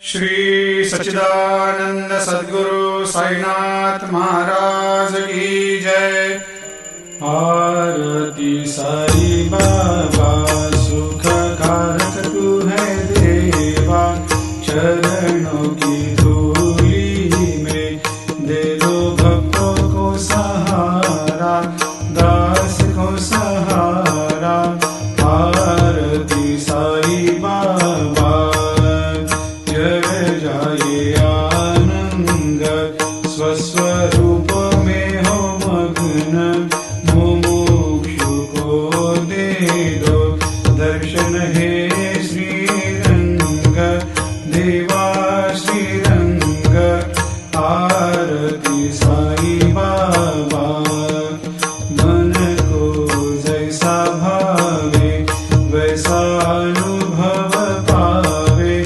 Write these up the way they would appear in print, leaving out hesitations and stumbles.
श्री सच्चिदानंद सद्गुरु साईनाथ महाराज की जय। आरती साई बाबा सुख कारक तू है देवा, चरणों की धूली में दे दो भक्तों को सहारा, दास को सहारा। आरती साई बाबा जय जाए आनंद, स्वस्वरूप में हो मग्न, मुमुक्षु को दे दो दर्शन हे श्रीरंग, देवा श्रीरंग। आरती साई बाबा मन को जैसा भावे वैसा अनुभव पावे,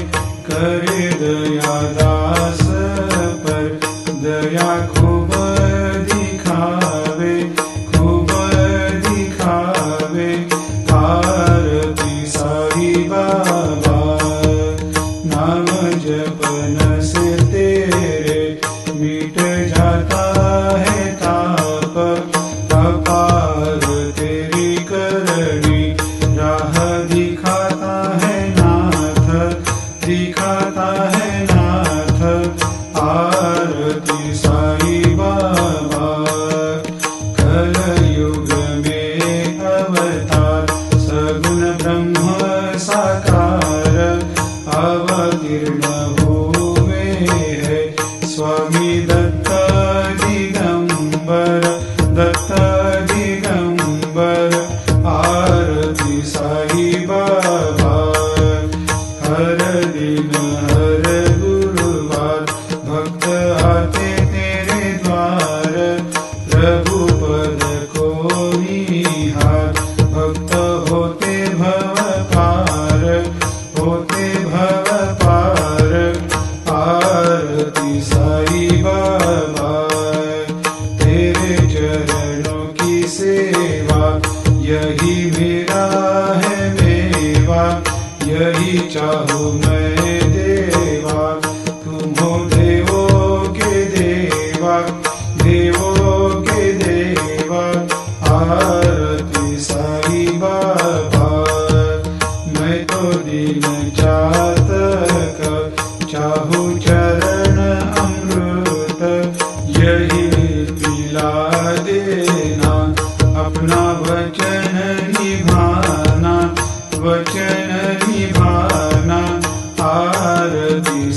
करे दया दास पर दया खूब दिखावे, खूब दिखावे। आरती साई बाबा नाम जपन से तेरे मिट जाता है ताप, अपार तेरी करनी राह दिखाता है नाथ, दिखाता है नाथ। आरती साई बाबा कलयुग में अवतार, सगुण ब्रह्म साकार अवतीर्ण हुए है स्वामी दत्त दिगंबर, दत्त दिगंबर। आरती साई बाबा हर दिन हर गुरुवार भक्त आते तेरे द्वार, रघुपद को निहार भक्त होते भव पार, होते भव पार। आरती साई बाबा तेरे चरणों की सेवा, यही मेरा है मेवा, यही चाहूँ मैं देवा। तुम हो देवों के देवा, देवों के देवा। आरती साई बाबा मैं तो दीन चातक, चाहूँ चरण अमृत, यही पिला देना, अपना वचन निभाना, वचन निभाना। आरती